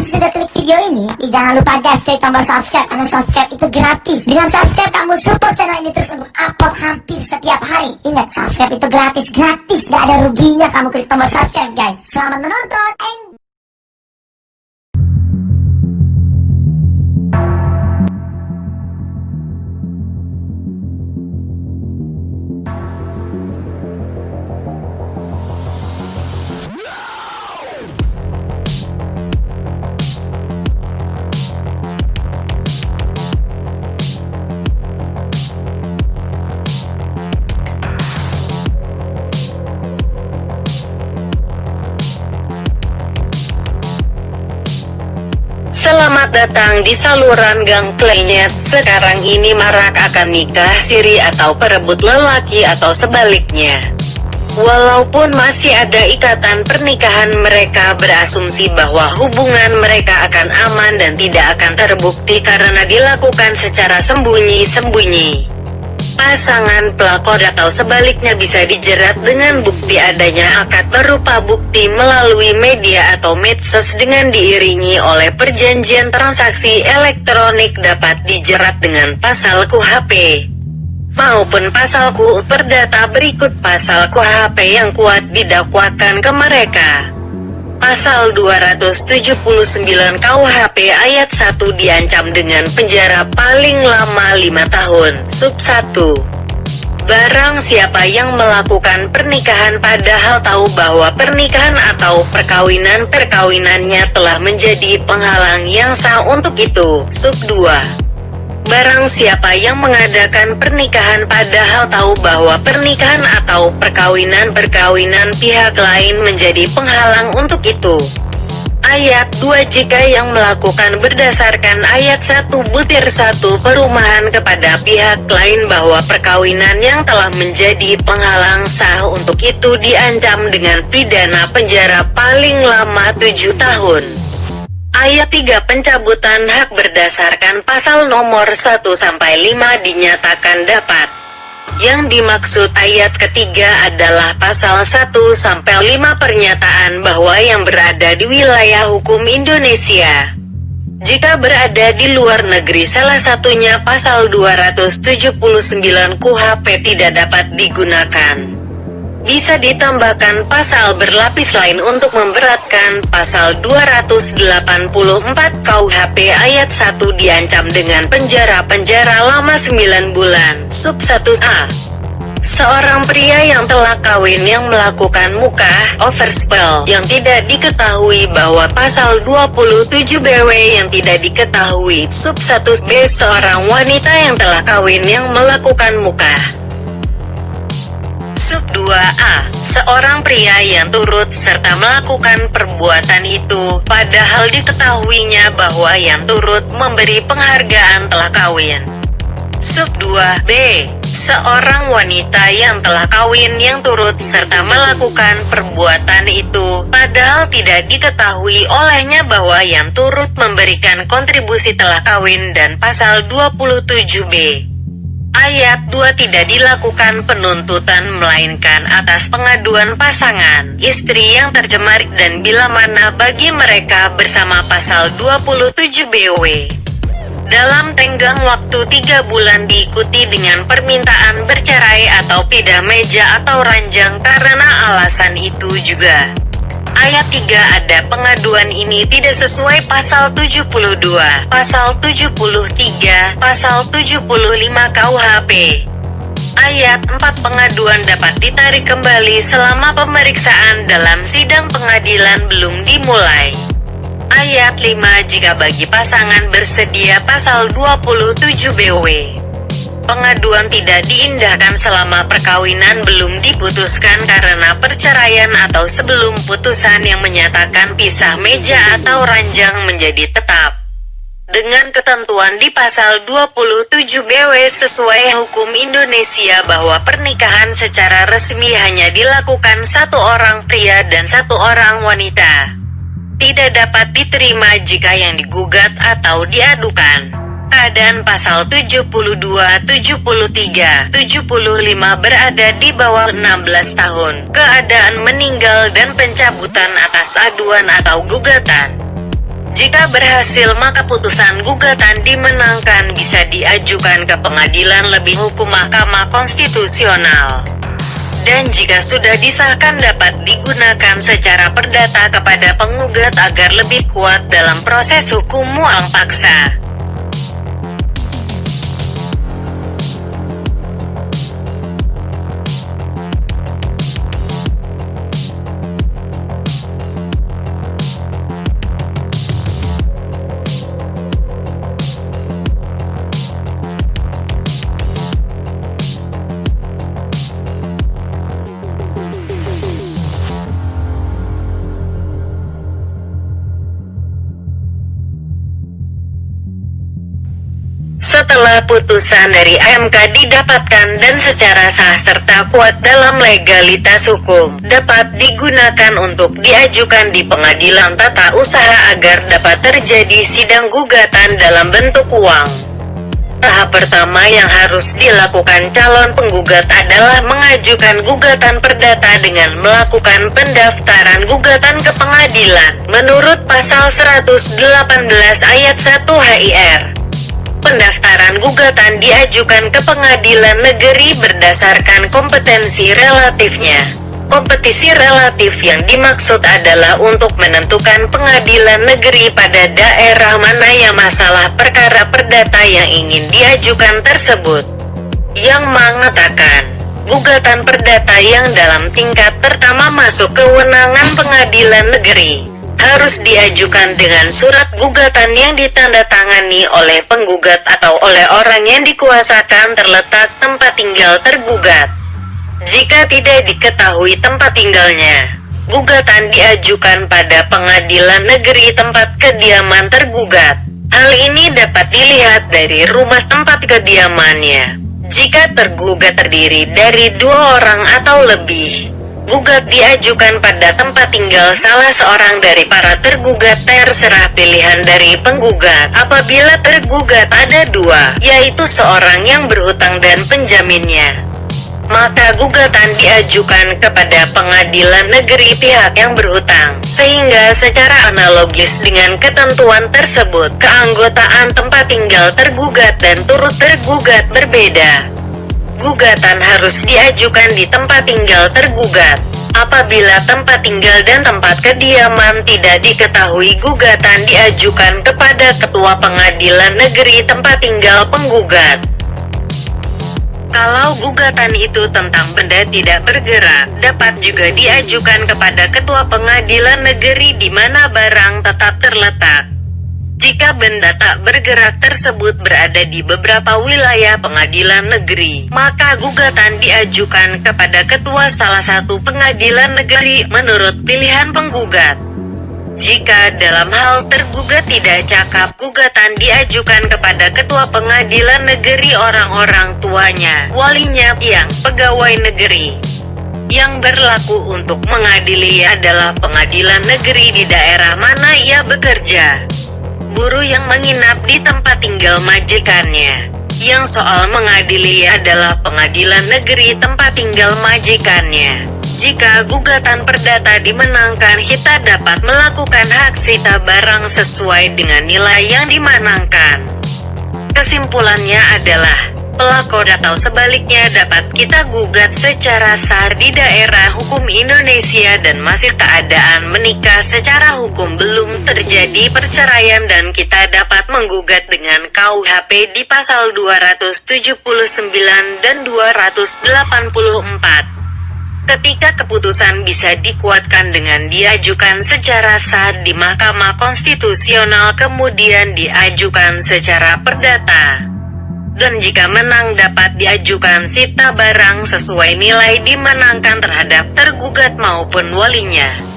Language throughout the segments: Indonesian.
masih sudah klik video ini, jangan lupa guys klik tombol subscribe, karena subscribe itu gratis. Dengan subscribe kamu support channel ini terus untuk upload hampir setiap hari. Ingat, subscribe itu gratis, gak ada ruginya kamu klik tombol subscribe guys. Selamat menonton. Selamat datang di saluran Gang Klenyet. Sekarang ini marak akan nikah siri atau perebut lelaki atau sebaliknya. Walaupun masih ada ikatan pernikahan, mereka berasumsi bahwa hubungan mereka akan aman dan tidak akan terbukti karena dilakukan secara sembunyi-sembunyi. Pasangan pelakor atau sebaliknya bisa dijerat dengan bukti adanya akad berupa bukti melalui media atau medsos dengan diiringi oleh perjanjian transaksi elektronik, dapat dijerat dengan pasal KUHP maupun pasal KUU Perdata. Berikut pasal KUHP yang kuat didakwakan ke mereka. Pasal 279 KUHP ayat 1 diancam dengan penjara paling lama 5 tahun. Sub 1. Barang siapa yang melakukan pernikahan padahal tahu bahwa pernikahan atau perkawinannya telah menjadi penghalang yang sah untuk itu. Sub 2. Barang siapa yang mengadakan pernikahan padahal tahu bahwa pernikahan atau perkawinan pihak lain menjadi penghalang untuk itu. Ayat 2. Jika yang melakukan berdasarkan ayat 1 butir 1 perumahan kepada pihak lain bahwa perkawinan yang telah menjadi penghalang sah untuk itu, diancam dengan pidana penjara paling lama 7 tahun. Ayat 3. Pencabutan hak berdasarkan pasal nomor 1-5 dinyatakan dapat. Yang dimaksud ayat ketiga adalah pasal 1-5 pernyataan bahwa yang berada di wilayah hukum Indonesia. Jika berada di luar negeri, salah satunya pasal 279 KUHP tidak dapat digunakan. Bisa ditambahkan pasal berlapis lain untuk memberatkan. Pasal 284 KUHP ayat 1 diancam dengan penjara lama 9 bulan. Sub 1a. Seorang pria yang telah kawin yang melakukan mukah overspell yang tidak diketahui bahwa pasal 27 BW yang tidak diketahui. Sub 1b. Seorang wanita yang telah kawin yang melakukan mukah. Sub 2a. Seorang pria yang turut serta melakukan perbuatan itu padahal diketahuinya bahwa yang turut memberi penghargaan telah kawin. Sub 2b. Seorang wanita yang telah kawin yang turut serta melakukan perbuatan itu padahal tidak diketahui olehnya bahwa yang turut memberikan kontribusi telah kawin. Dan pasal 27b ayat 2 tidak dilakukan penuntutan melainkan atas pengaduan pasangan istri yang tercemar dan bila mana bagi mereka bersama. Pasal 27 BW dalam tenggang waktu 3 bulan diikuti dengan permintaan bercerai atau pindah meja atau ranjang karena alasan itu juga. Ayat 3. Ada pengaduan ini tidak sesuai pasal 72, pasal 73, pasal 75 KUHP. Ayat 4. Pengaduan dapat ditarik kembali selama pemeriksaan dalam sidang pengadilan belum dimulai. Ayat 5. Jika bagi pasangan bersedia. Pasal 27 BW. Pengaduan tidak diindahkan selama perkawinan belum diputuskan karena perceraian atau sebelum putusan yang menyatakan pisah meja atau ranjang menjadi tetap. Dengan ketentuan di pasal 27 BW sesuai hukum Indonesia bahwa pernikahan secara resmi hanya dilakukan satu orang pria dan satu orang wanita. Tidak dapat diterima jika yang digugat atau diadukan. Keadaan pasal 72, 73, 75 berada di bawah 16 tahun, keadaan meninggal dan pencabutan atas aduan atau gugatan. Jika berhasil maka putusan gugatan dimenangkan bisa diajukan ke Pengadilan Lebih Hukum Mahkamah Konstitusional. Dan jika sudah disahkan dapat digunakan secara perdata kepada penggugat agar lebih kuat dalam proses hukum muang paksa. Setelah putusan dari MK didapatkan dan secara sah serta kuat dalam legalitas hukum, dapat digunakan untuk diajukan di pengadilan tata usaha agar dapat terjadi sidang gugatan dalam bentuk uang. Tahap pertama yang harus dilakukan calon penggugat adalah mengajukan gugatan perdata dengan melakukan pendaftaran gugatan ke pengadilan, menurut pasal 118 ayat 1 HIR. Pendaftaran gugatan diajukan ke pengadilan negeri berdasarkan kompetensi relatifnya. Kompetisi relatif yang dimaksud adalah untuk menentukan pengadilan negeri pada daerah mana yang masalah perkara perdata yang ingin diajukan tersebut. Yang mengatakan, gugatan perdata yang dalam tingkat pertama masuk kewenangan pengadilan negeri harus diajukan dengan surat gugatan yang ditandatangani oleh penggugat atau oleh orang yang dikuasakan terletak tempat tinggal tergugat. Jika tidak diketahui tempat tinggalnya, gugatan diajukan pada pengadilan negeri tempat kediaman tergugat. Hal ini dapat dilihat dari rumah tempat kediamannya. Jika tergugat terdiri dari 2 orang atau lebih, gugat diajukan pada tempat tinggal salah seorang dari para tergugat. Terserah pilihan dari penggugat. Apabila tergugat ada 2, yaitu seorang yang berhutang dan penjaminnya, maka gugatan diajukan kepada pengadilan negeri pihak yang berhutang, sehingga secara analogis dengan ketentuan tersebut, keanggotaan tempat tinggal tergugat dan turut tergugat berbeda. Gugatan harus diajukan di tempat tinggal tergugat. Apabila tempat tinggal dan tempat kediaman tidak diketahui, gugatan diajukan kepada ketua pengadilan negeri tempat tinggal penggugat. Kalau gugatan itu tentang benda tidak bergerak, dapat juga diajukan kepada ketua pengadilan negeri di mana barang tetap terletak. Jika benda tak bergerak tersebut berada di beberapa wilayah pengadilan negeri, maka gugatan diajukan kepada ketua salah satu pengadilan negeri menurut pilihan penggugat. Jika dalam hal tergugat tidak cakap, gugatan diajukan kepada ketua pengadilan negeri orang-orang tuanya, walinya, yang pegawai negeri. Yang berlaku untuk mengadili adalah pengadilan negeri di daerah mana ia bekerja. Buruh yang menginap di tempat tinggal majikannya. Yang soal mengadili adalah pengadilan negeri tempat tinggal majikannya. Jika gugatan perdata dimenangkan, kita dapat melakukan hak sita barang sesuai dengan nilai yang dimenangkan. Kesimpulannya adalah, pelakor atau sebaliknya dapat kita gugat secara sah di daerah hukum Indonesia dan masih keadaan menikah secara hukum belum terjadi perceraian, dan kita dapat menggugat dengan KUHP di pasal 279 dan 284. Ketika keputusan bisa dikuatkan dengan diajukan secara sah di Mahkamah Konstitusional kemudian diajukan secara perdata. Dan jika menang dapat diajukan sita barang sesuai nilai dimenangkan terhadap tergugat maupun walinya.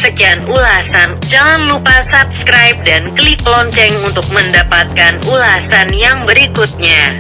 Sekian ulasan, jangan lupa subscribe dan klik lonceng untuk mendapatkan ulasan yang berikutnya.